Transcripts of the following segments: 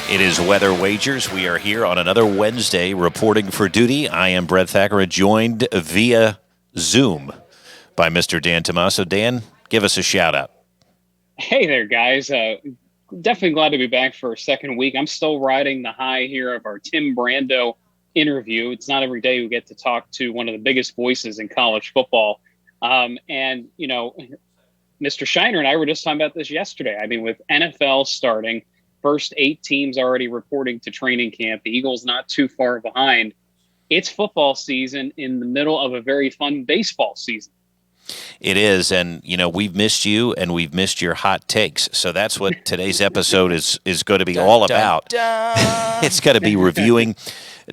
It is Weather Wagers. We are here on another Wednesday reporting for duty. I am Brett Thackera, joined via Zoom by Mr. Dan Tomaso. Dan, give us a shout out. Hey there, guys. Definitely glad to be back for a second week. I'm still riding the high here of our Tim Brando interview. It's not every day we get to talk to one of the biggest voices in college football. Mr. Shiner and I were just talking about this yesterday. I mean, with NFL starting, first 8 teams already reporting to training camp, the Eagles not too far behind. It's football season in the middle of a very fun baseball season. It is, and we've missed you and we've missed your hot takes. So that's what today's episode is going to be all about. It's going to be reviewing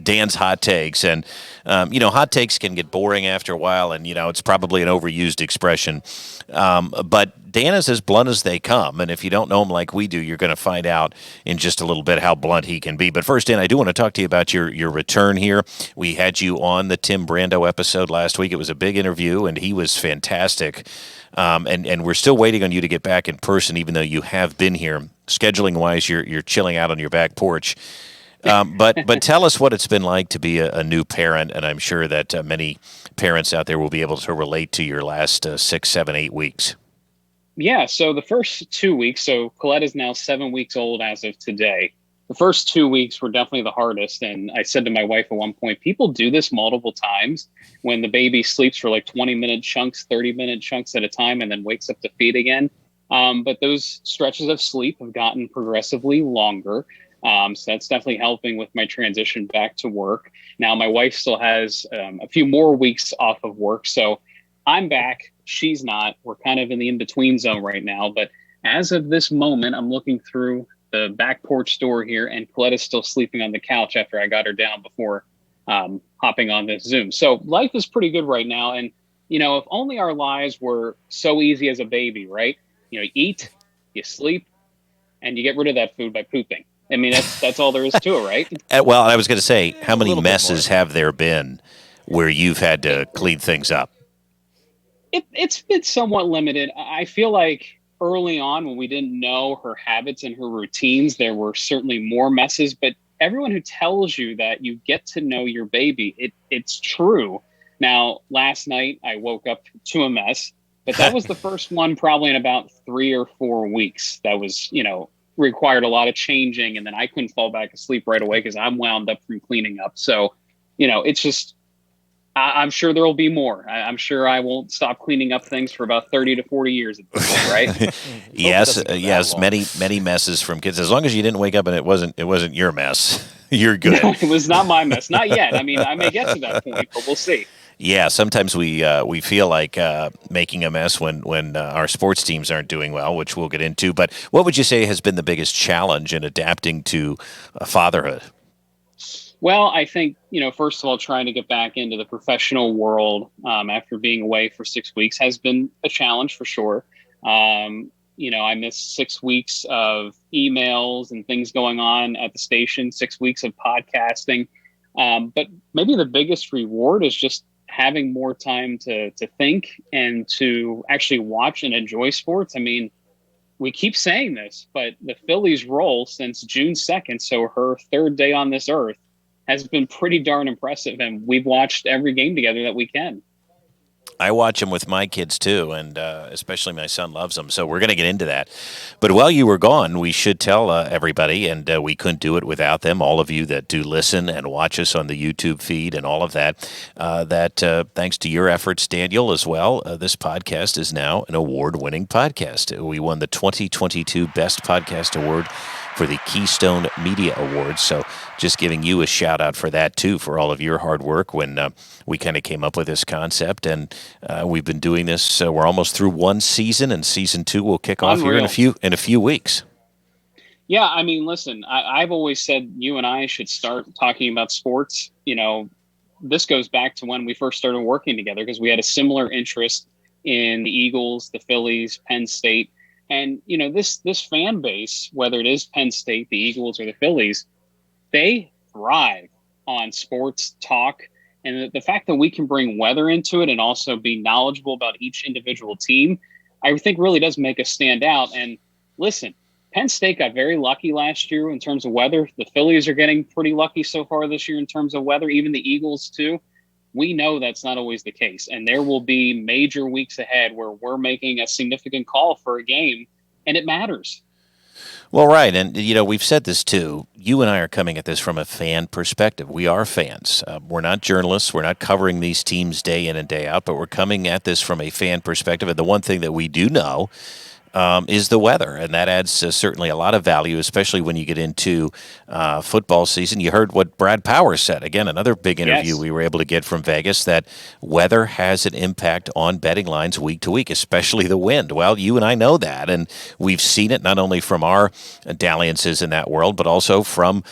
Dan's hot takes, and hot takes can get boring after a while, and it's probably an overused expression. But Dan is as blunt as they come, and if you don't know him like we do, you're going to find out in just a little bit how blunt he can be. But first, Dan, I do want to talk to you about your return here. We had you on the Tim Brando episode last week. It was a big interview, and he was fantastic. And we're still waiting on you to get back in person, even though you have been here. Scheduling-wise, you're chilling out on your back porch. But tell us what it's been like to be a new parent, and I'm sure that many parents out there will be able to relate to your last 6, 7, 8 weeks. Yeah, so the first 2 weeks, so Colette is now 7 weeks old as of today. The first 2 weeks were definitely the hardest. And I said to my wife at one point, people do this multiple times when the baby sleeps for like 20-minute chunks, 30-minute chunks at a time, and then wakes up to feed again. But those stretches of sleep have gotten progressively longer. So that's definitely helping with my transition back to work. Now, my wife still has a few more weeks off of work. So I'm back. She's not. We're kind of in the in-between zone right now. But as of this moment, I'm looking through the back porch door here, and Colette is still sleeping on the couch after I got her down before hopping on this Zoom. So life is pretty good right now. And, if only our lives were so easy as a baby, right? You eat, you sleep, and you get rid of that food by pooping. I mean, that's all there is to it, right? Well, I was going to say, how many messes have there been where you've had to clean things up? It's been somewhat limited. I feel like early on when we didn't know her habits and her routines, there were certainly more messes. But everyone who tells you that you get to know your baby, it's true. Now, last night I woke up to a mess, but that was the first one probably in about 3 or 4 weeks. That was, required a lot of changing, and then I couldn't fall back asleep right away because I'm wound up from cleaning up. So, it's just, I'm sure there will be more. I'm sure I won't stop cleaning up things for about 30 to 40 years at this point, right? Yes, many messes from kids. As long as you didn't wake up and it wasn't your mess, you're good. It was not my mess, not yet. I mean, I may get to that point, but we'll see. Yeah, sometimes we feel like making a mess when our sports teams aren't doing well, which we'll get into. But what would you say has been the biggest challenge in adapting to fatherhood? Well, I think, first of all, trying to get back into the professional world after being away for 6 weeks has been a challenge for sure. I missed 6 weeks of emails and things going on at the station, 6 weeks of podcasting. But maybe the biggest reward is just having more time to think and to actually watch and enjoy sports. I mean, we keep saying this, but the Phillies' role since June 2nd, so her third day on this earth, has been pretty darn impressive, and we've watched every game together that we can. I watch them with my kids too, and especially my son loves them. So we're going to get into that. But while you were gone, we should tell everybody, and we couldn't do it without them, all of you that do listen and watch us on the YouTube feed and all of that, that thanks to your efforts, Daniel, as well, this podcast is now an award-winning podcast. We won the 2022 Best Podcast Award for the Keystone Media Awards. So just giving you a shout out for that too, for all of your hard work when we kind of came up with this concept. And we've been doing this. We're almost through one season, and season 2 will kick off here in a few weeks. Yeah, I mean, listen, I've always said you and I should start talking about sports. This goes back to when we first started working together because we had a similar interest in the Eagles, the Phillies, Penn State. And, this fan base, whether it is Penn State, the Eagles, or the Phillies, they thrive on sports talk. And the fact that we can bring weather into it and also be knowledgeable about each individual team, I think really does make us stand out. And listen, Penn State got very lucky last year in terms of weather. The Phillies are getting pretty lucky so far this year in terms of weather, even the Eagles too. We know that's not always the case. And there will be major weeks ahead where we're making a significant call for a game, and it matters. Well, right. And, we've said this too. You and I are coming at this from a fan perspective. We are fans. We're not journalists. We're not covering these teams day in and day out, but we're coming at this from a fan perspective. And the one thing that we do know is the weather, and that adds certainly a lot of value, especially when you get into football season. You heard what Brad Powers said. Again, another big interview we were able to get from Vegas, that weather has an impact on betting lines week to week, especially the wind. Well, you and I know that, and we've seen it not only from our dalliances in that world, but also from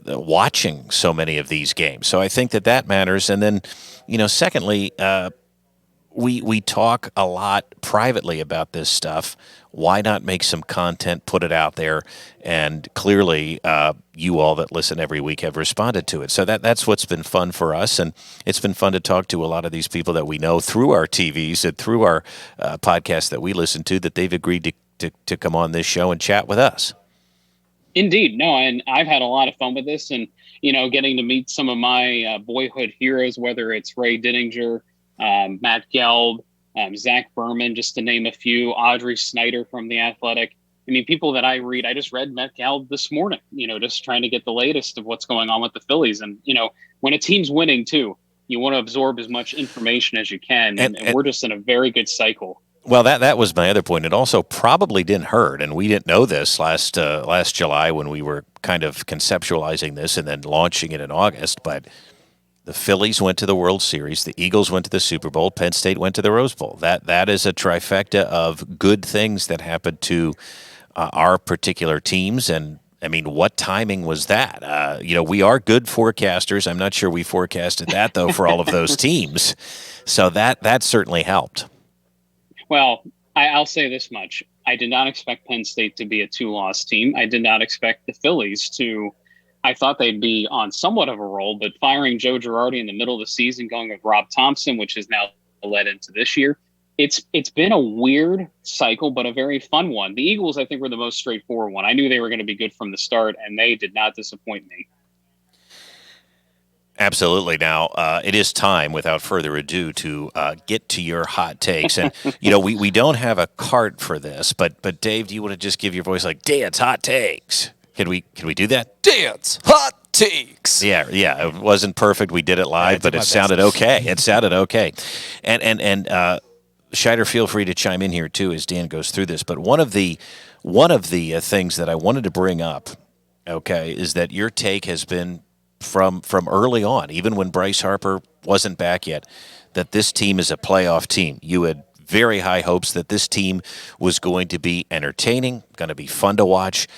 watching so many of these games. So I think that matters. And then, secondly, we talk a lot privately about this stuff. Why not make some content, put it out there? And clearly, you all that listen every week have responded to it. So that's what's been fun for us. And it's been fun to talk to a lot of these people that we know through our TVs and through our podcasts that we listen to, that they've agreed to come on this show and chat with us. Indeed. No, and I've had a lot of fun with this, and, getting to meet some of my boyhood heroes, whether it's Ray Dittinger, Matt Gelb, Zach Berman, just to name a few, Audrey Snyder from The Athletic. I mean, people that I read. I just read Matt Gelb this morning, just trying to get the latest of what's going on with the Phillies. And, when a team's winning too, you want to absorb as much information as you can. And we're just in a very good cycle. Well, that was my other point. It also probably didn't hurt, and we didn't know this last July when we were kind of conceptualizing this and then launching it in August, but the Phillies went to the World Series, the Eagles went to the Super Bowl, Penn State went to the Rose Bowl. That is a trifecta of good things that happened to our particular teams. And, I mean, what timing was that? We are good forecasters. I'm not sure we forecasted that, though, for all of those teams. So that certainly helped. Well, I'll say this much. I did not expect Penn State to be a 2-loss team. I did not expect the Phillies to. I thought they'd be on somewhat of a roll, but firing Joe Girardi in the middle of the season, going with Rob Thompson, which has now led into this year, it's been a weird cycle, but a very fun one. The Eagles, I think, were the most straightforward one. I knew they were going to be good from the start, and they did not disappoint me. Absolutely. Now, it is time, without further ado, to get to your hot takes. And, we don't have a cart for this, but Dave, do you want to just give your voice like, Dan's hot takes? Can we do that? Dan's hot takes. Yeah. It wasn't perfect. We did it live, but it sounded okay. It sounded okay. And Scheider, feel free to chime in here too as Dan goes through this. But one of the things that I wanted to bring up, okay, is that your take has been from early on, even when Bryce Harper wasn't back yet, that this team is a playoff team. You had very high hopes that this team was going to be entertaining, going to be fun to watch.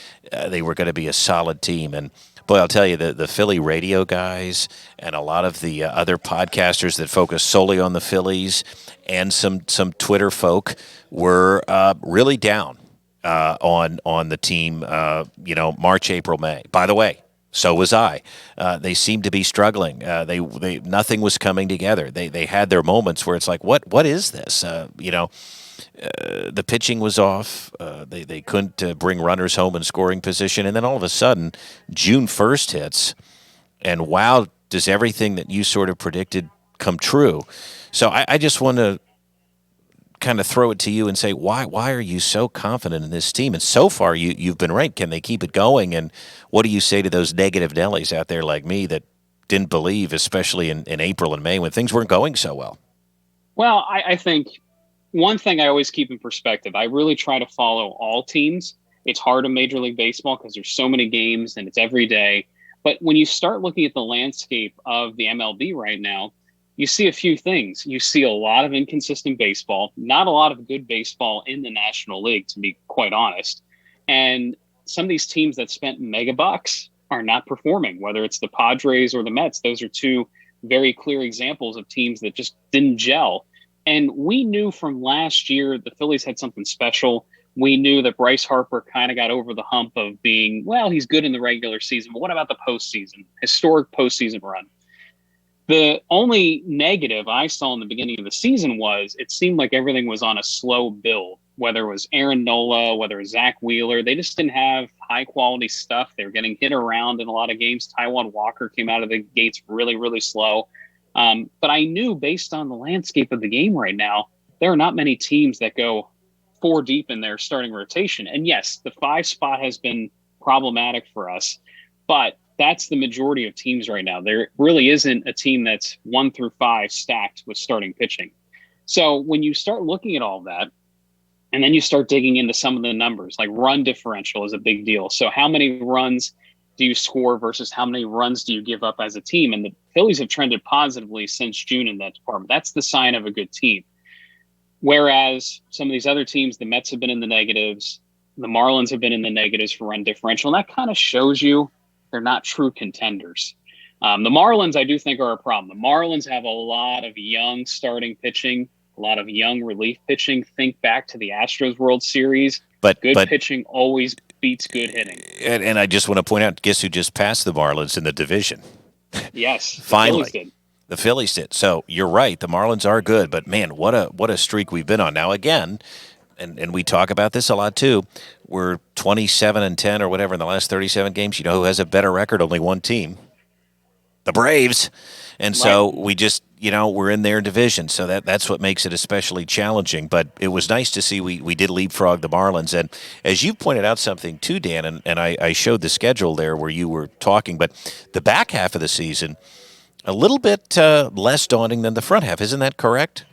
They were going to be a solid team. And boy, I'll tell you, the Philly radio guys and a lot of the other podcasters that focus solely on the Phillies and some Twitter folk were really down on the team, March, April, May. By the way, so was I. They seemed to be struggling. They nothing was coming together. They had their moments where it's like, what is this? The pitching was off. They couldn't bring runners home in scoring position. And then all of a sudden, June 1st hits, and wow, does everything that you sort of predicted come true? So I just want to kind of throw it to you and say, why are you so confident in this team? And so far, you've been right. Can they keep it going? And what do you say to those negative Nellies out there like me that didn't believe, especially in April and May when things weren't going so well? Well, I think one thing I always keep in perspective, I really try to follow all teams. It's hard in Major League Baseball because there's so many games and it's every day. But when you start looking at the landscape of the MLB right now, you see a few things. You see a lot of inconsistent baseball, not a lot of good baseball in the National League, to be quite honest. And some of these teams that spent mega bucks are not performing, whether it's the Padres or the Mets. Those are two very clear examples of teams that just didn't gel. And we knew from last year the Phillies had something special. We knew that Bryce Harper kind of got over the hump of being, well, he's good in the regular season, but what about the postseason? Historic postseason run. The only negative I saw in the beginning of the season was it seemed like everything was on a slow build. whether it was Aaron Nola, whether it was Zach Wheeler. They just didn't have high-quality stuff. They were getting hit around in a lot of games. Taijuan Walker came out of the gates really, really slow. But I knew based on the landscape of the game right now, there are not many teams that go 4 deep in their starting rotation. And yes, the 5 spot has been problematic for us, but that's the majority of teams right now. There really isn't a team that's 1 through 5 stacked with starting pitching. So when you start looking at all that, and then you start digging into some of the numbers, like run differential is a big deal. So how many runs do you score versus how many runs do you give up as a team? And the Phillies have trended positively since June in that department. That's the sign of a good team. Whereas some of these other teams, the Mets have been in the negatives, the Marlins have been in the negatives for run differential, and that kind of shows you they're not true contenders. The Marlins, I do think, are a problem. The Marlins have a lot of young starting pitching, a lot of young relief pitching. Think back to the Astros World Series. But pitching always beats good hitting. And I just want to point out, guess who just passed the Marlins in the division? Yes, finally. The Phillies did. The Phillies did. So you're right. The Marlins are good, but man, what a streak we've been on. Now again, and we talk about this a lot too. We're 27-10 or whatever in the last 37 games. You know who has a better record? Only one team, the Braves. And so we just, we're in their division. So that's what makes it especially challenging. But it was nice to see we did leapfrog the Marlins. And as you pointed out something too, Dan, and I showed the schedule there where you were talking, but the back half of the season, a little bit less daunting than the front half. Isn't that correct?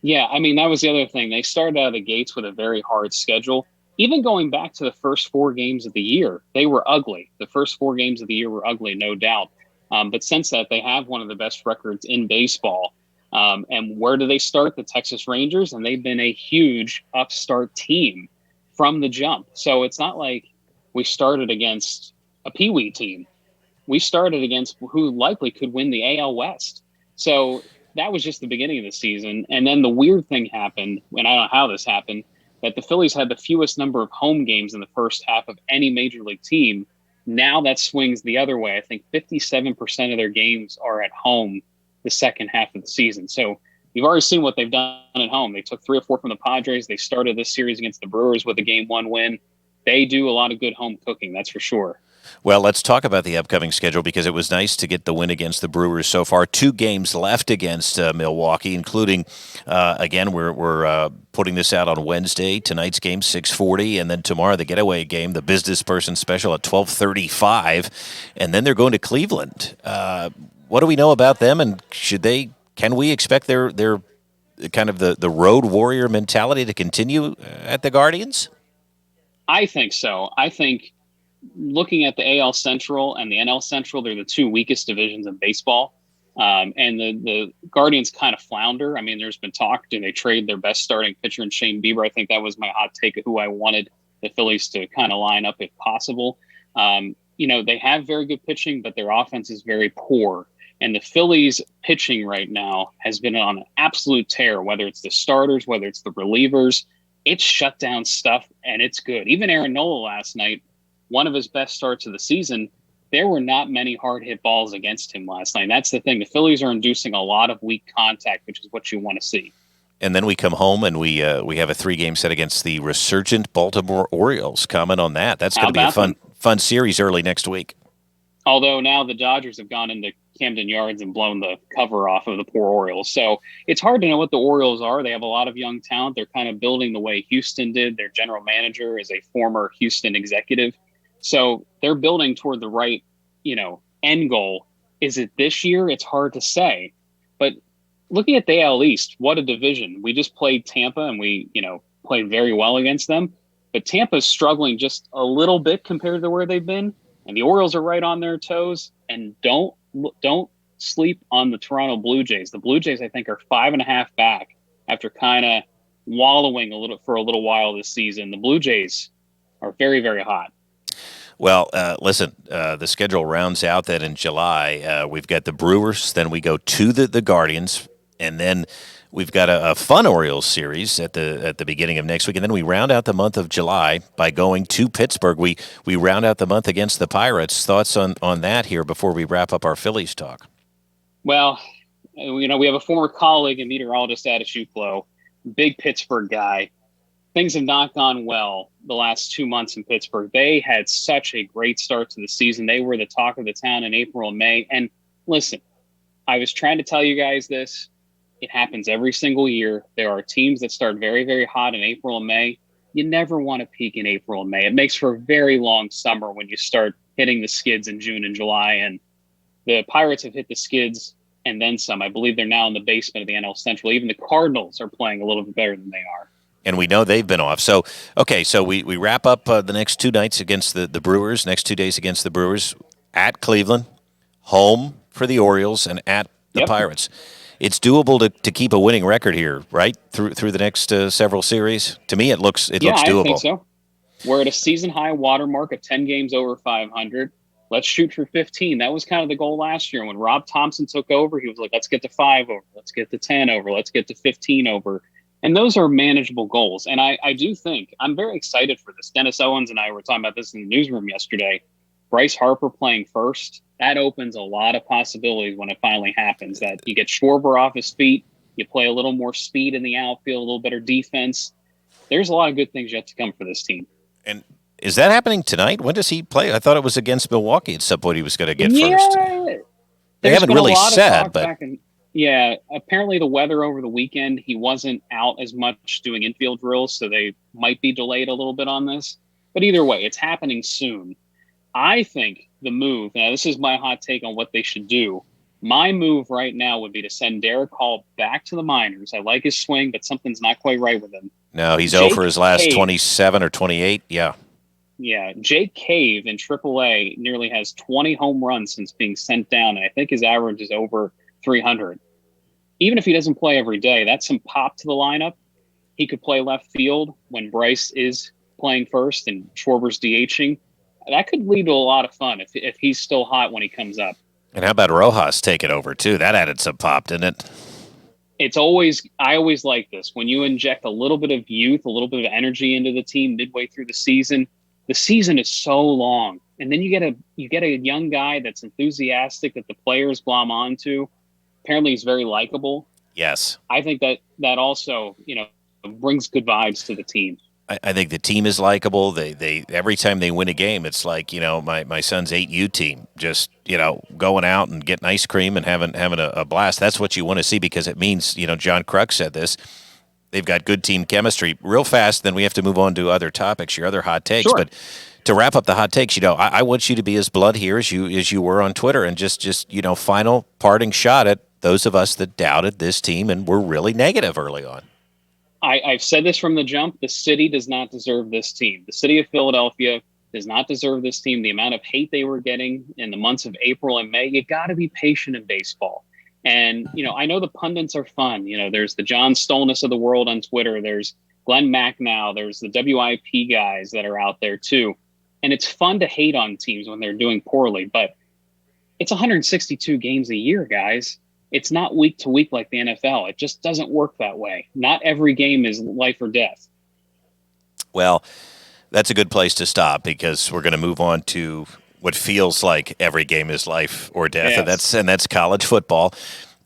Yeah, I mean, that was the other thing. They started out of the gates with a very hard schedule. Even going back to the first 4 games of the year, they were ugly. The first 4 games of the year were ugly, no doubt. But since that, they have one of the best records in baseball. And where do they start? The Texas Rangers, and they've been a huge upstart team from the jump. So it's not like we started against a peewee team. We started against who likely could win the AL West. So that was just the beginning of the season. And then the weird thing happened, and I don't know how this happened, that the Phillies had the fewest number of home games in the first half of any major league team. Now that swings the other way. I think 57% of their games are at home the second half of the season. So you've already seen what they've done at home. They took 3 or 4 from the Padres. They started this series against the Brewers with a Game 1 win. They do a lot of good home cooking, that's for sure. Well, let's talk about the upcoming schedule because it was nice to get the win against the Brewers so far. 2 games left against Milwaukee, including, again, we're putting this out on Wednesday. Tonight's game, 6:40, and then tomorrow the getaway game, the business person special at 12:35, and then they're going to Cleveland. What do we know about them, and can we expect their kind of the road warrior mentality to continue at the Guardians? I think so. I think looking at the AL Central and the NL Central, they're the 2 weakest divisions in baseball. And the Guardians kind of flounder. I mean, there's been talk, do they trade their best starting pitcher in Shane Bieber? I think that was my hot take of who I wanted the Phillies to kind of line up if possible. They have very good pitching, but their offense is very poor. And the Phillies pitching right now has been on an absolute tear, whether it's the starters, whether it's the relievers. It's shut down stuff, and it's good. Even Aaron Nola last night, one of his best starts of the season, there were not many hard hit balls against him last night. That's the thing. The Phillies are inducing a lot of weak contact, which is what you want to see. And then we come home and we have a 3-game set against the resurgent Baltimore Orioles. Comment on that. That's going to be a fun series early next week. Although now the Dodgers have gone into Camden Yards and blown the cover off of the poor Orioles. So it's hard to know what the Orioles are. They have a lot of young talent. They're kind of building the way Houston did. Their general manager is a former Houston executive. So they're building toward the right, end goal. Is it this year? It's hard to say. But looking at the AL East, what a division. We just played Tampa and we, played very well against them. But Tampa's struggling just a little bit compared to where they've been. And the Orioles are right on their toes. And don't sleep on the Toronto Blue Jays. The Blue Jays, I think, are 5.5 back after kind of wallowing for a little while this season. The Blue Jays are very, very hot. Well, listen, the schedule rounds out that in July. We've got the Brewers, then we go to the Guardians, and then we've got a fun Orioles series at the beginning of next week, and then we round out the month of July by going to Pittsburgh. We round out the month against the Pirates. Thoughts on that here before we wrap up our Phillies talk? Well, we have a former colleague and meteorologist at Ashuklo, big Pittsburgh guy. things have not gone well the last 2 months in Pittsburgh. They had such a great start to the season. They were the talk of the town in April and May. And listen, I was trying to tell you guys this. It happens every single year. There are teams that start very, very hot in April and May. You never want to peak in April and May. It makes for a very long summer when you start hitting the skids in June and July. And the Pirates have hit the skids and then some. I believe they're now in the basement of the NL Central. Even the Cardinals are playing a little bit better than they are. And we know they've been off. So, okay, so we wrap up the next 2 nights against the Brewers, next 2 days against the Brewers, at Cleveland, home for the Orioles, and at the Pirates. It's doable to keep a winning record here, right? Through the next several series. To me, it looks doable. I think so. We're at a season high watermark of 10 games over 500. Let's shoot for 15. That was kind of the goal last year. When Rob Thompson took over, he was like, let's get to 5 over, let's get to 10 over, let's get to 15 over. And those are manageable goals. And I do think I'm very excited for this. Dennis Owens and I were talking about this in the newsroom yesterday. Bryce Harper playing first, that opens a lot of possibilities when it finally happens. That you get Schwarber off his feet, you play a little more speed in the outfield, a little better defense. There's a lot of good things yet to come for this team. And is that happening tonight? When does he play? I thought it was against Milwaukee at some point he was going to get first. They haven't really said, but apparently the weather over the weekend, he wasn't out as much doing infield drills, so they might be delayed a little bit on this. But either way, it's happening soon. I think the move, now this is my hot take on what they should do. My move right now would be to send Derek Hall back to the minors. I like his swing, but something's not quite right with him. No, he's 0 for his last 27 or 28. Yeah. Yeah. Jake Cave in AAA nearly has 20 home runs since being sent down. And I think his average is over 300. Even if he doesn't play every day, that's some pop to the lineup. He could play left field when Bryce is playing first and Schwarber's DHing. That could lead to a lot of fun if he's still hot when he comes up. And how about Rojas taking over, too? That added some pop, didn't it? I always like this. When you inject a little bit of youth, a little bit of energy into the team midway through the season is so long. And then you get a young guy that's enthusiastic that the players glom onto. Apparently he's very likable. Yes. I think that also, brings good vibes to the team. I think the team is likable. They every time they win a game, it's like, my son's 8U team just, going out and getting ice cream and having a blast. That's what you want to see because it means, John Kruk said this, they've got good team chemistry. Real fast, then we have to move on to other topics, your other hot takes. Sure. But to wrap up the hot takes, I want you to be as blood here as you were on Twitter and just final parting shot at those of us that doubted this team and were really negative early on. I've said this from the jump. The city does not deserve this team. The city of Philadelphia does not deserve this team. The amount of hate they were getting in the months of April and May, you got to be patient in baseball. And, I know the pundits are fun. There's the John Stolness of the world on Twitter. There's Glenn Macnow. There's the WIP guys that are out there too. And it's fun to hate on teams when they're doing poorly, but it's 162 games a year, guys. It's not week to week like the NFL. It just doesn't work that way. Not every game is life or death. Well, that's a good place to stop because we're going to move on to what feels like every game is life or death, yes. and that's college football.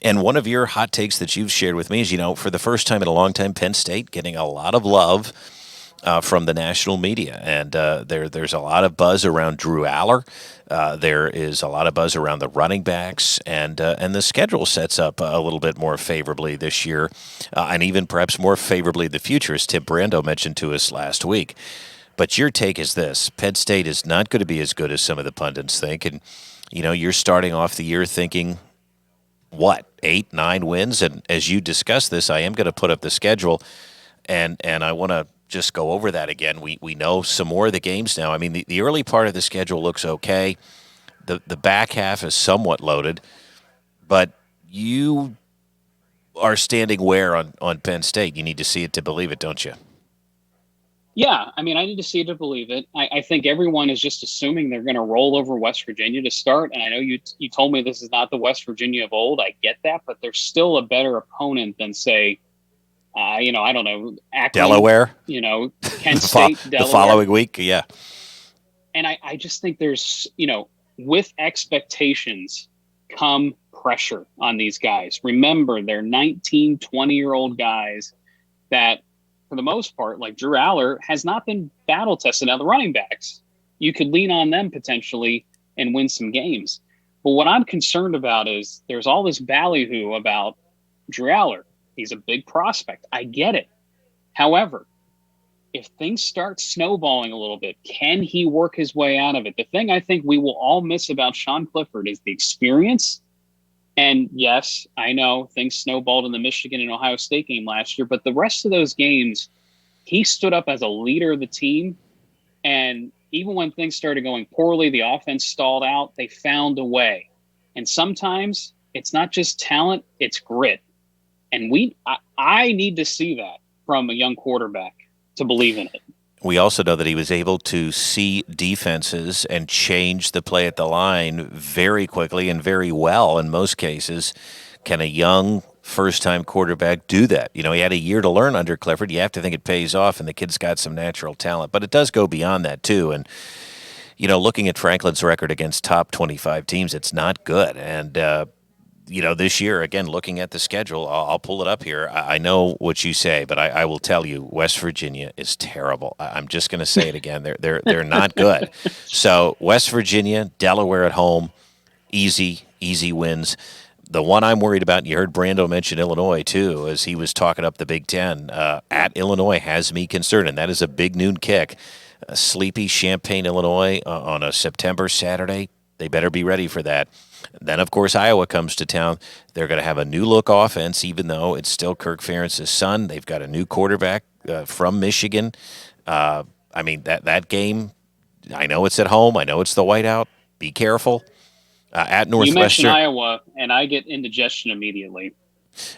And one of your hot takes that you've shared with me is, for the first time in a long time, Penn State getting a lot of love from the national media. And there's a lot of buzz around Drew Aller. There is a lot of buzz around the running backs, and the schedule sets up a little bit more favorably this year, and even perhaps more favorably in the future, as Tim Brando mentioned to us last week. But your take is this: Penn State is not going to be as good as some of the pundits think, and you're starting off the year thinking, what, 8, 9 wins? And as you discuss this, I am going to put up the schedule, and I want to just go over that again. We know some more of the games now. I mean, the early part of the schedule looks okay. The back half is somewhat loaded, but you are standing where on Penn State? You need to see it to believe it, don't you? Yeah, I mean, I need to see it to believe it. I think everyone is just assuming they're going to roll over West Virginia to start. And I know you told me this is not the West Virginia of old. I get that, but they're still a better opponent than, say, I don't know, Akron, Delaware, Kent State, Delaware. The following week, yeah. And I just think there's, with expectations come pressure on these guys. Remember, they're 19, 20-year-old guys that for the most part, like Drew Aller, has not been battle tested. Now, the running backs, you could lean on them potentially and win some games. But what I'm concerned about is there's all this ballyhoo about Drew Aller. He's a big prospect. I get it. However, if things start snowballing a little bit, can he work his way out of it? The thing I think we will all miss about Sean Clifford is the experience. And yes, I know things snowballed in the Michigan and Ohio State game last year, but the rest of those games, he stood up as a leader of the team. And even when things started going poorly, the offense stalled out, they found a way. And sometimes it's not just talent, it's grit. And I need to see that from a young quarterback to believe in it. We also know that he was able to see defenses and change the play at the line very quickly and very well in most cases. Can a young first-time quarterback do that? You know, he had a year to learn under Clifford. You have to think it pays off, and the kid's got some natural talent. But it does go beyond that, too. And, you know, looking at Franklin's record against top 25 teams, it's not good. And, you know, this year, again, looking at the schedule, I'll pull it up here. I know what you say, but I will tell you, West Virginia is terrible. I'm just going to say it again. They're not good. So West Virginia, Delaware at home, easy wins. The one I'm worried about, and you heard Brando mention Illinois too, as he was talking up the Big Ten. At Illinois has me concerned, and that is a big noon kick. Sleepy Champaign, Illinois on a September Saturday. They better be ready for that. Then, of course, Iowa comes to town. They're going to have a new-look offense, even though it's still Kirk Ferentz's son. They've got a new quarterback from Michigan. I mean, that game, I know it's at home. I know it's the whiteout. Be careful. At Northwestern. You mentioned Iowa, and I get indigestion immediately.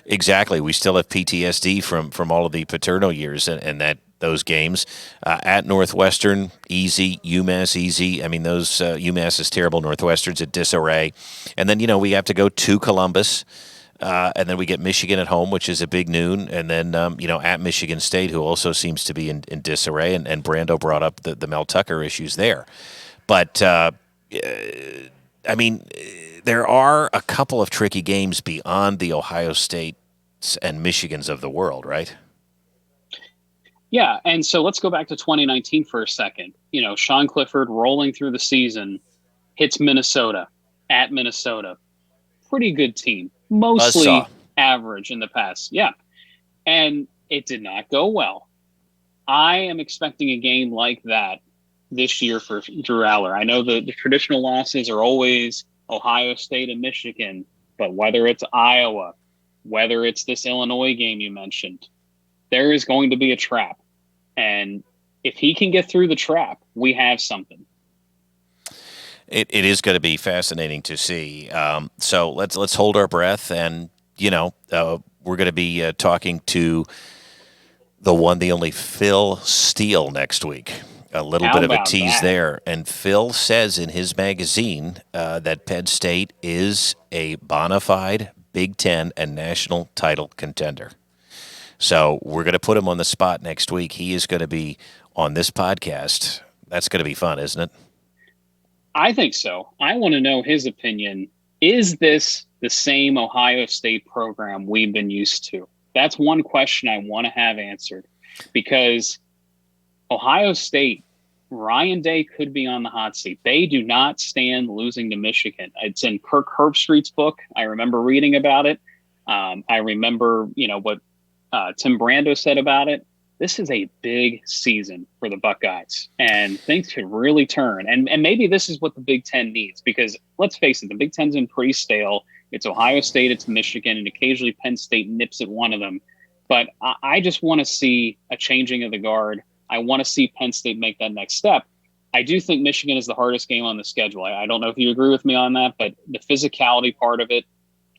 Exactly. We still have PTSD from all of the Paterno years and those games. At Northwestern, easy. UMass, easy. I mean, those UMass is terrible. Northwestern's a disarray. And then, you know, we have to go to Columbus. And then we get Michigan at home, which is a big noon. And then, you know, at Michigan State, who also seems to be in disarray. And Brando brought up the Mel Tucker issues there. But, I mean, there are a couple of tricky games beyond the Ohio States and Michigans of the world, right? Yeah, and so let's go back to 2019 for a second. You know, Sean Clifford rolling through the season, hits Minnesota, at Minnesota. Pretty good team. Mostly average in the past. Yeah. And it did not go well. I am expecting a game like that this year for Drew Aller. I know the traditional losses are always Ohio State and Michigan, but whether it's Iowa, whether it's this Illinois game you mentioned, there is going to be a trap. And if he can get through the trap, we have something. It is going to be fascinating to see. So let's hold our breath, and you know we're going to be talking to the one, the only Phil Steele next week. A little bit of a tease there. And Phil says in his magazine that Penn State is a bona fide Big Ten and national title contender. So we're going to put him on the spot next week. He is going to be on this podcast. That's going to be fun, isn't it? I think so. I want to know his opinion. Is this the same Ohio State program we've been used to? That's one question I want to have answered, because Ohio State, Ryan Day could be on the hot seat. They do not stand losing to Michigan. It's in Kirk Herbstreit's book. I remember reading about it. I remember, you know, what Tim Brando said about it. This is a big season for the Buckeyes, and things could really turn. And maybe this is what the Big Ten needs, because let's face it, the Big Ten's been pretty stale. It's Ohio State, it's Michigan, and occasionally Penn State nips at one of them. But I just want to see a changing of the guard. I want to see Penn State make that next step. I do think Michigan is the hardest game on the schedule. I don't know if you agree with me on that, but the physicality part of it,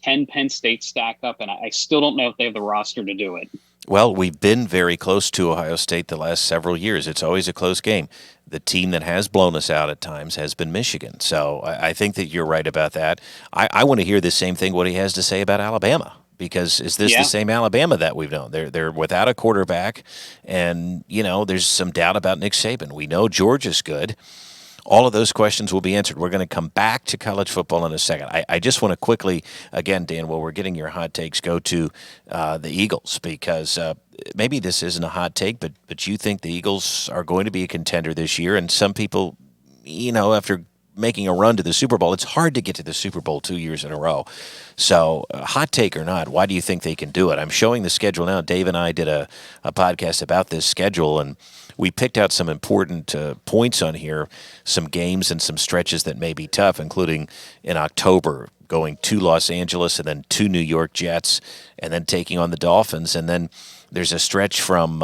can Penn State stack up? And I still don't know if they have the roster to do it. Well, we've been very close to Ohio State the last several years. It's always a close game. The team that has blown us out at times has been Michigan. So I think that you're right about that. I want to hear the same thing, what he has to say about Alabama, because is this the same Alabama that we've known? They're without a quarterback, and, you know, there's some doubt about Nick Saban. We know Georgia's good. All of those questions will be answered. We're going to come back to college football in a second. I just want to quickly, again, Dan, while we're getting your hot takes, go to the Eagles, because maybe this isn't a hot take, but you think the Eagles are going to be a contender this year, and some people, after making a run to the Super Bowl, it's hard to get to the Super Bowl 2 years in a row. So, hot take or not, why do you think they can do it? I'm showing the schedule now. Dave and I did a podcast about this schedule, and we picked out some important points on here, some games and some stretches that may be tough, including in October, going to Los Angeles and then to New York Jets, and then taking on the Dolphins. And then there's a stretch from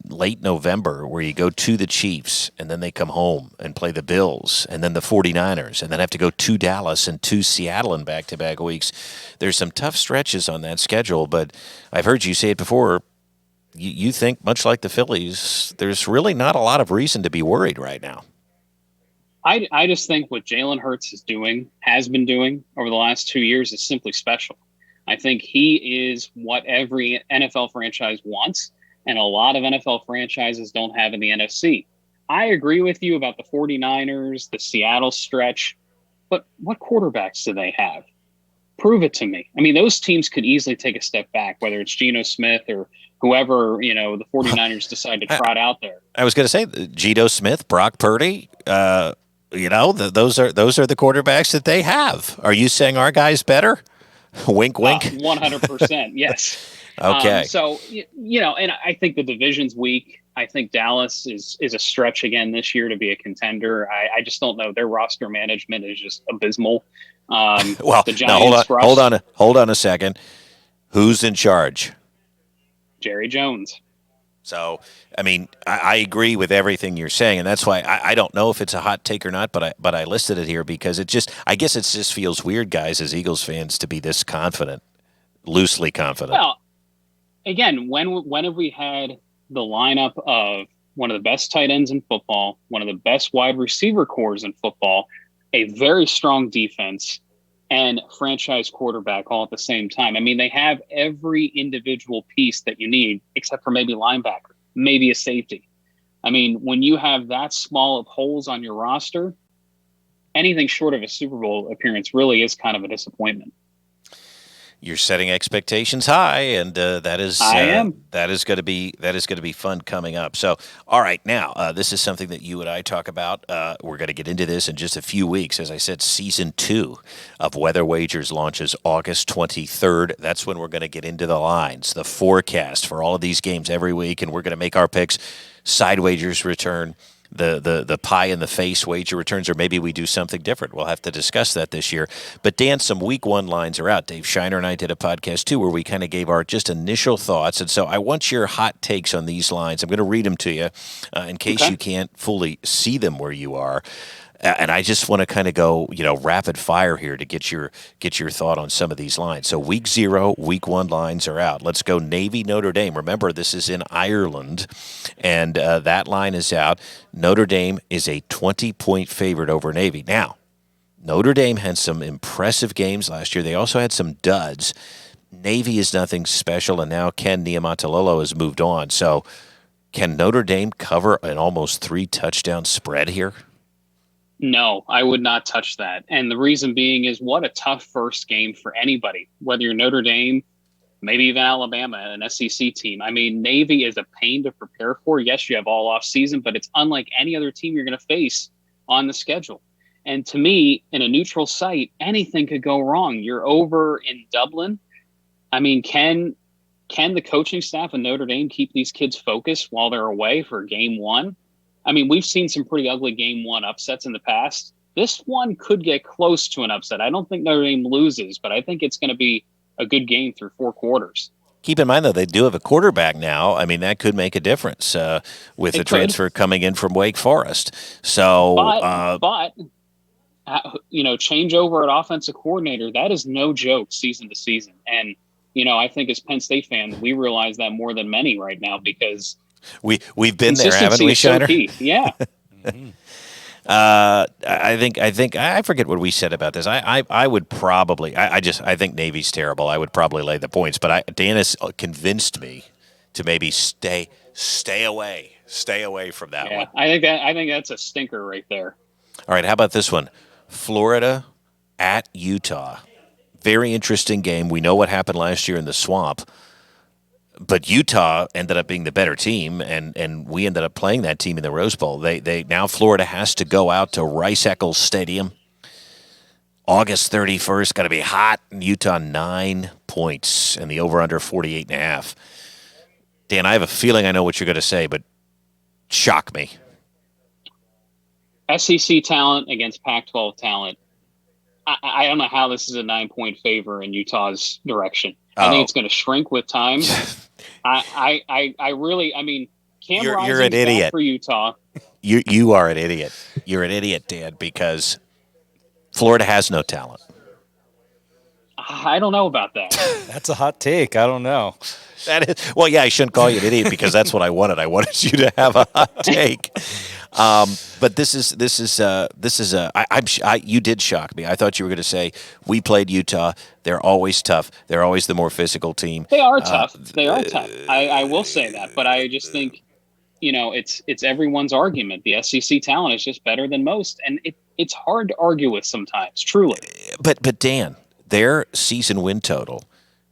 late November where you go to the Chiefs, and then they come home and play the Bills, and then the 49ers, and then have to go to Dallas and to Seattle in back-to-back weeks. There's some tough stretches on that schedule, but I've heard you say it before, you think, much like the Phillies, there's really not a lot of reason to be worried right now. I just think what Jalen Hurts has been doing over the last 2 years is simply special. I think he is what every NFL franchise wants, and a lot of NFL franchises don't have in the NFC. I agree with you about the 49ers, the Seattle stretch, but what quarterbacks do they have? Prove it to me. I mean, those teams could easily take a step back, whether it's Geno Smith or whoever, the 49ers decide to trot out there. I was going to say Geno Smith, Brock Purdy, those are the quarterbacks that they have. Are you saying our guy's better? Wink, wink. 100%, yes. Okay. And I think the division's weak. I think Dallas is a stretch again this year to be a contender. I just don't know. Their roster management is just abysmal. Well, the Giants, hold on a second. Who's in charge? Jerry Jones. So, I mean, I agree with everything you're saying, and that's why I don't know if it's a hot take or not, but I listed it here because I guess it just feels weird, guys, as Eagles fans, to be this confident, loosely confident. Well, again, when have we had the lineup of one of the best tight ends in football, one of the best wide receiver cores in football, a very strong defense, and franchise quarterback all at the same time? I mean, they have every individual piece that you need, except for maybe linebacker, maybe a safety. I mean, when you have that small of holes on your roster, anything short of a Super Bowl appearance really is kind of a disappointment. You're setting expectations high, and that is going to be fun coming up. So, all right, now this is something that you and I talk about. We're going to get into this in just a few weeks. As I said, season 2 of Weather Wagers launches August 23rd. That's when we're going to get into the lines, the forecast for all of these games every week, and we're going to make our picks. Side wagers return. The pie in the face wager returns, or maybe we do something different. We'll have to discuss that this year. But Dan, some week 1 lines are out. Dave Shiner and I did a podcast too where we kind of gave our just initial thoughts, and so I want your hot takes on these lines. I'm going to read them to you in case you can't fully see them where you are. And I just want to kind of go, rapid fire here to get your thought on some of these lines. So week 0, week 1 lines are out. Let's go Navy, Notre Dame. Remember, this is in Ireland, and that line is out. Notre Dame is a 20-point favorite over Navy. Now, Notre Dame had some impressive games last year. They also had some duds. Navy is nothing special, and now Ken Niumatalolo has moved on. So can Notre Dame cover an almost 3-touchdown spread here? No, I would not touch that. And the reason being is what a tough first game for anybody, whether you're Notre Dame, maybe even Alabama, an SEC team. I mean, Navy is a pain to prepare for. Yes, you have all off season, but it's unlike any other team you're going to face on the schedule. And to me, in a neutral site, anything could go wrong. You're over in Dublin. I mean, can the coaching staff of Notre Dame keep these kids focused while they're away for game 1? I mean, we've seen some pretty ugly game 1 upsets in the past. This one could get close to an upset. I don't think Notre Dame loses, but I think it's going to be a good game through 4 quarters. Keep in mind, though, they do have a quarterback now. I mean, that could make a difference with the transfer coming in from Wake Forest. So, but changeover at offensive coordinator, that is no joke season to season. And, I think as Penn State fans, we realize that more than many right now because we've been there, haven't we, Shiner? So yeah. I forget what we said about this. I would probably I think Navy's terrible. I would probably lay the points, but Dan has convinced me to maybe stay away from that one. I think that's a stinker right there. All right, how about this one? Florida at Utah. Very interesting game. We know what happened last year in the swamp, but Utah ended up being the better team, and we ended up playing that team in the Rose Bowl. They now Florida has to go out to Rice-Eccles Stadium. August 31st, got to be hot. Utah 9 points, and the over/under 48.5. Dan, I have a feeling I know what you're going to say, but shock me. SEC talent against Pac-12 talent. I don't know how this is a 9-point favor in Utah's direction. I think it's going to shrink with time. I really, Cam you're Rising's an idiot back for Utah. You are an idiot. You're an idiot, Dan, because Florida has no talent. I don't know about that. That's a hot take. I don't know. That is, well, yeah, I shouldn't call you an idiot because that's what I wanted. I wanted you to have a hot take. But you did shock me. I thought you were going to say we played Utah. They're always tough. They're always the more physical team. They are tough. They are tough. I will say that, but I just think, it's everyone's argument. The SEC talent is just better than most, and it's hard to argue with sometimes. Truly. But Dan, their season win total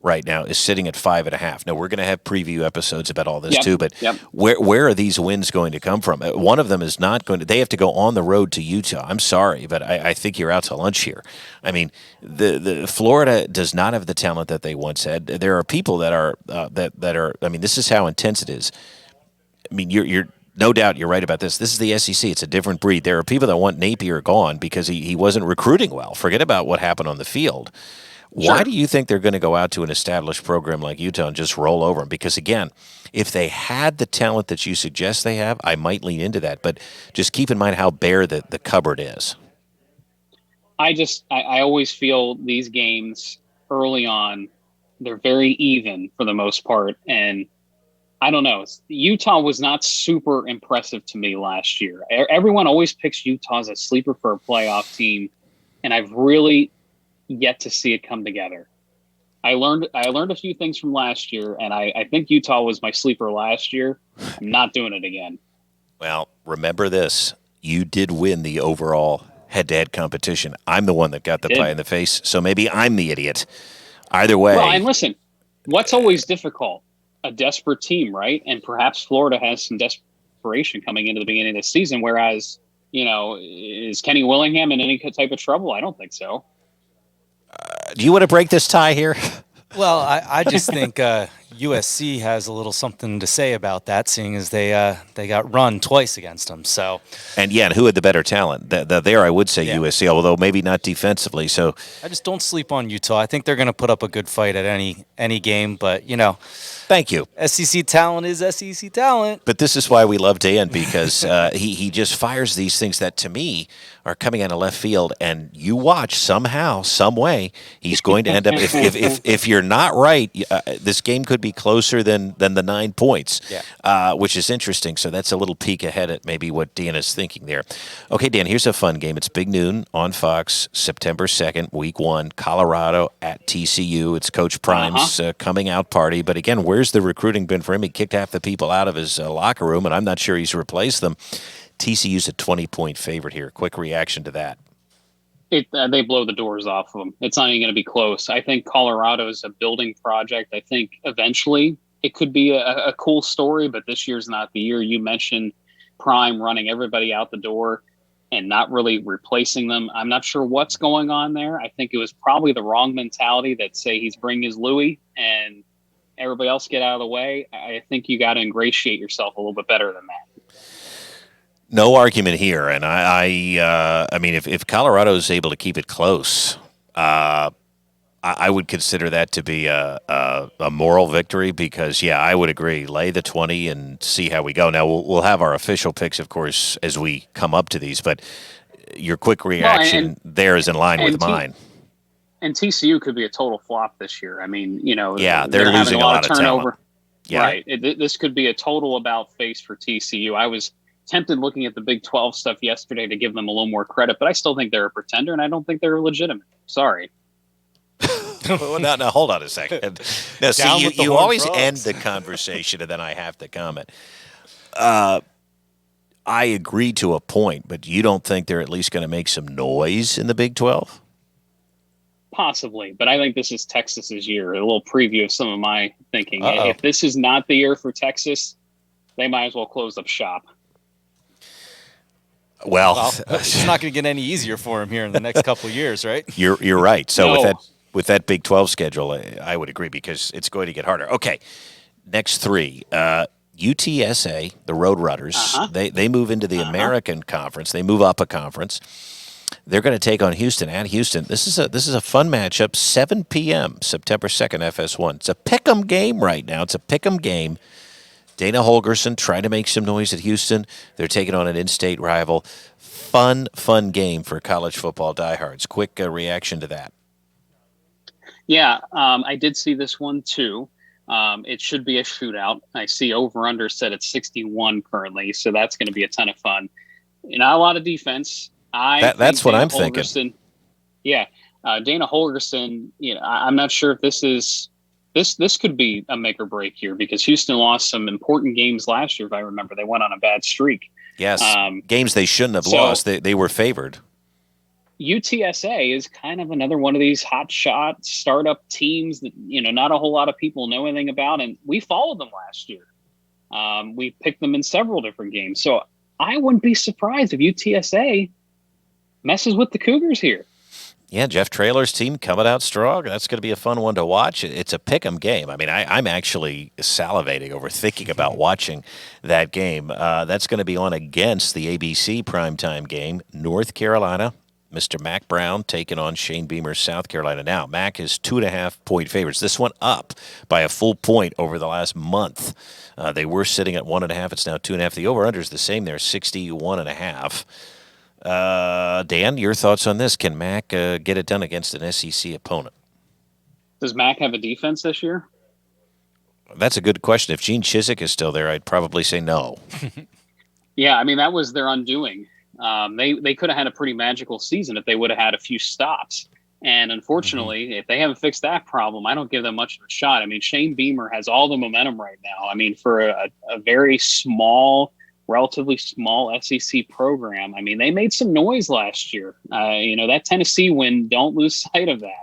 right now is sitting at 5.5. Now we're going to have preview episodes about all this too, but where are these wins going to come from? One of them is not going to. They have to go on the road to Utah. I'm sorry, but I think you're out to lunch here. I mean, the Florida does not have the talent that they once had. There are people that are that are. I mean, this is how intense it is. I mean, you're no doubt you're right about this. This is the SEC. It's a different breed. There are people that want Napier gone because he wasn't recruiting well. Forget about what happened on the field. Why do you think they're going to go out to an established program like Utah and just roll over them? Because, again, if they had the talent that you suggest they have, I might lean into that. But just keep in mind how bare the cupboard is. I always feel these games early on, they're very even for the most part. And I don't know. Utah was not super impressive to me last year. Everyone always picks Utah as a sleeper for a playoff team. And I've really yet to see it come together. I learned a few things from last year, and I think Utah was my sleeper last year. I'm not doing it again. Well, remember this. You did win the overall head-to-head competition. I'm the one that got the pie in the face, so maybe I'm the idiot. Either way. Well, and listen, what's always difficult? A desperate team, right? And perhaps Florida has some desperation coming into the beginning of the season, whereas, is Kenny Willingham in any type of trouble? I don't think so. Do you want to break this tie here? Well, I just think USC has a little something to say about that, seeing as they got run twice against them. So, and who had the better talent? There, I would say USC, although maybe not defensively. So, I just don't sleep on Utah. I think they're going to put up a good fight at any game, but Thank you. SEC talent is SEC talent. But this is why we love Dan, because he just fires these things that, to me, are coming out of left field. And you watch somehow, some way, he's going to end up. If you're not right, this game could be closer than the 9 points, which is interesting. So that's a little peek ahead at maybe what Dan is thinking there. Okay, Dan, here's a fun game. It's Big Noon on Fox, September 2nd, Week 1, Colorado at TCU. It's Coach Prime's coming out party. But again, where's the recruiting been for him? He kicked half the people out of his locker room, and I'm not sure he's replaced them. TCU's a 20-point favorite here. Quick reaction to that. They blow the doors off of them. It's not even going to be close. I think Colorado is a building project. I think eventually it could be a cool story, but this year's not the year. You mentioned Prime running everybody out the door and not really replacing them. I'm not sure what's going on there. I think it was probably the wrong mentality that say he's bringing his Louis and everybody else get out of the way. I think you got to ingratiate yourself a little bit better than that. No argument here, and I mean, if Colorado is able to keep it close, I would consider that to be a moral victory because, I would agree. Lay the 20 and see how we go. Now we'll have our official picks, of course, as we come up to these. But your quick reaction there is in line with mine. And TCU could be a total flop this year. I mean, they're losing a lot of turnover. Yeah. Right. This could be a total about face for TCU. I was tempted looking at the Big 12 stuff yesterday to give them a little more credit, but I still think they're a pretender, and I don't think they're legitimate. Sorry. Well, now, hold on a second. Now, see, you always end the conversation, and then I have to comment. I agree to a point, but you don't think they're at least going to make some noise in the Big 12? Possibly, but I think this is Texas's year. A little preview of some of my thinking. Uh-oh. If this is not the year for Texas, they might as well close up shop. Well, it's not going to get any easier for him here in the next couple of years, right? You're right. So No. with that Big 12 schedule, I would agree because it's going to get harder. Okay, next three. UTSA, the Roadrunners, they move into the American Conference. They move up a conference. They're going to take on Houston at Houston. This is a fun matchup. 7 p.m. September 2nd, FS1. It's a pick'em game right now. It's a pick'em game. Dana Holgerson trying to make some noise at Houston. They're taking on an in-state rival. Fun game for college football diehards. Quick reaction to that. Yeah, I did see this one too. It should be a shootout. I see over-under set at 61 currently, so that's going to be a ton of fun. Not a lot of defense. That's what I'm thinking. Yeah, Dana Holgerson. I'm not sure if this could be a make or break here because Houston lost some important games last year. If I remember, they went on a bad streak. Yes, games they shouldn't have lost. They were favored. UTSA is kind of another one of these hot shot startup teams that not a whole lot of people know anything about, and we followed them last year. We picked them in several different games, so I wouldn't be surprised if UTSA messes with the Cougars here. Yeah, Jeff Traylor's team coming out strong. That's going to be a fun one to watch. It's a pick'em game. I mean, I'm actually salivating over thinking about watching that game. That's going to be on against the ABC primetime game, North Carolina. Mr. Mac Brown taking on Shane Beamer's South Carolina. Now, Mac is 2.5-point favorites. This one up by a full point over the last month. They were sitting at 1.5. It's now 2.5. The over-under is the same there, 61.5. Dan, your thoughts on this? Can Mac get it done against an SEC opponent? Does Mac have a defense this year? That's a good question. If Gene Chizik is still there, I'd probably say no. Yeah, I mean, that was their undoing. They could have had a pretty magical season if they would have had a few stops. And unfortunately, if they haven't fixed that problem, I don't give them much of a shot. I mean, Shane Beamer has all the momentum right now. I mean, for a very small, relatively small SEC program, I mean, they made some noise last year. That Tennessee win, don't lose sight of that.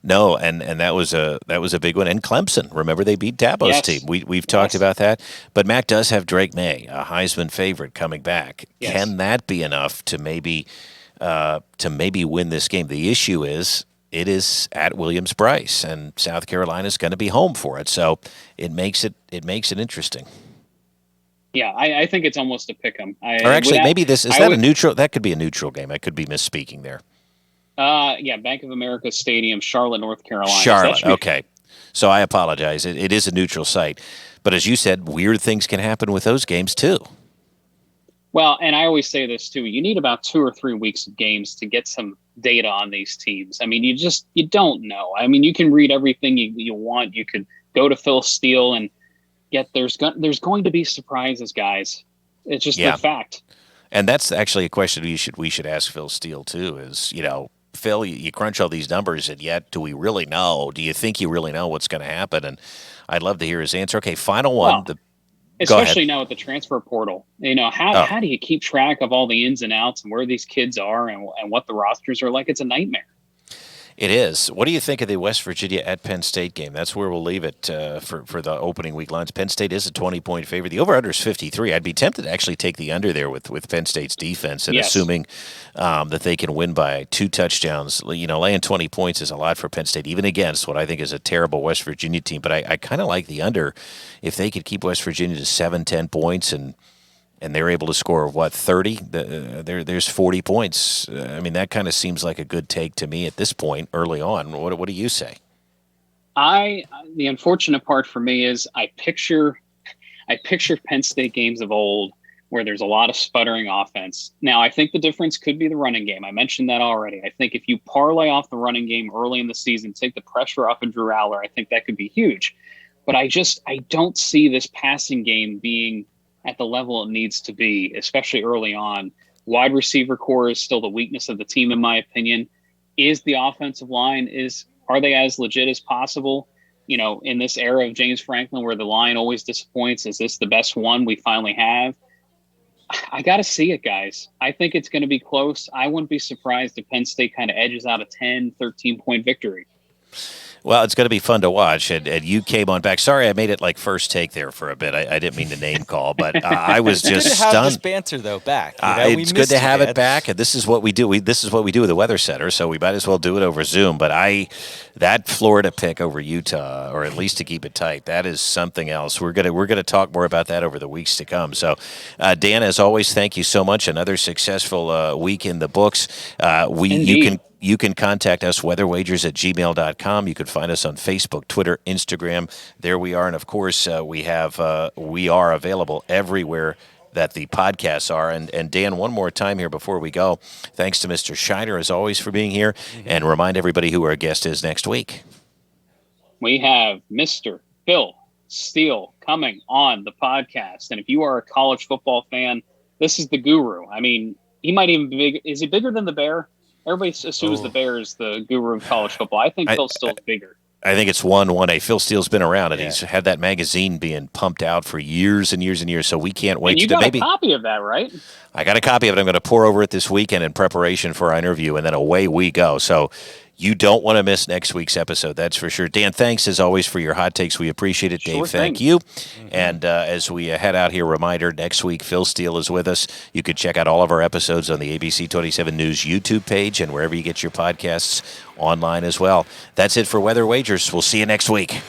No, and that was a big one. And Clemson, remember they beat Dabo's team. We've talked about that. But Mac does have Drake May, a Heisman favorite, coming back. Yes. Can that be enough to maybe win this game? The issue is it is at Williams-Brice, and South Carolina is going to be home for it. So it makes it interesting. Yeah, I think it's almost a pick'em. Or actually, maybe this is that a neutral? That could be a neutral game. I could be misspeaking there. Bank of America Stadium, Charlotte, North Carolina. Charlotte, okay. So I apologize. It is a neutral site. But as you said, weird things can happen with those games too. Well, and I always say this too. You need about 2 or 3 weeks of games to get some data on these teams. I mean, you don't know. I mean, you can read everything you want. You could go to Phil Steele and get there's going to be surprises, guys. It's just a fact. And that's actually a question we should ask Phil Steele too. Is Phil, you crunch all these numbers, and yet do we really know? Do you think you really know what's going to happen? And I'd love to hear his answer. Okay, final one. Well, especially now with the transfer portal. How do you keep track of all the ins and outs and where these kids are and what the rosters are like? It's a nightmare. It is. What do you think of the West Virginia at Penn State game? That's where we'll leave it for the opening week lines. Penn State is a 20-point favorite. The over-under is 53. I'd be tempted to actually take the under there with Penn State's defense, and assuming that they can win by 2 touchdowns. Laying 20 points is a lot for Penn State, even against what I think is a terrible West Virginia team. But I kind of like the under if they could keep West Virginia to 7-10 points and they're able to score, 30? There's 40 points. I mean, that kind of seems like a good take to me at this point early on. What do you say? The unfortunate part for me is I picture Penn State games of old where there's a lot of sputtering offense. Now, I think the difference could be the running game. I mentioned that already. I think if you parlay off the running game early in the season, take the pressure off of Drew Aller, I think that could be huge. But I don't see this passing game being at the level it needs to be, especially early on. Wide receiver core is still the weakness of the team, in my opinion. Is the offensive line, are they as legit as possible? In this era of James Franklin where the line always disappoints, is this the best one we finally have? I got to see it, guys. I think it's going to be close. I wouldn't be surprised if Penn State kind of edges out a 10, 13-point victory. Well, it's going to be fun to watch, and you came on back. Sorry, I made it like first take there for a bit. I didn't mean to name call, but I was just good to have stunned. this banter though back. It's good to have it back, and this is what we do. This is what we do with the Weather Center, so we might as well do it over Zoom. But that Florida pick over Utah, or at least to keep it tight, that is something else. We're gonna talk more about that over the weeks to come. So, Dan, as always, thank you so much. Another successful week in the books. You can contact us, weatherwagers@gmail.com. You can find us on Facebook, Twitter, Instagram. There we are. And, of course, we are available everywhere that the podcasts are. And Dan, one more time here before we go, thanks to Mr. Shiner, as always, for being here. Mm-hmm. And remind everybody who our guest is next week. We have Mr. Phil Steele coming on the podcast. And if you are a college football fan, this is the guru. I mean, he might even be big. Is he bigger than the Bear? Everybody assumes the Bear is the guru of college football. I think Phil Steele's bigger. I think it's 1-1. Phil Steele's been around, and he's had that magazine being pumped out for years and years and years, so we can't wait. And you got a copy of that, right? I got a copy of it. I'm going to pour over it this weekend in preparation for our interview, and then away we go. So you don't want to miss next week's episode, that's for sure. Dan, thanks as always for your hot takes. We appreciate it. Dave, thank you. Mm-hmm. And as we head out here, reminder, next week Phil Steele is with us. You can check out all of our episodes on the ABC 27 News YouTube page and wherever you get your podcasts online as well. That's it for Weather Wagers. We'll see you next week.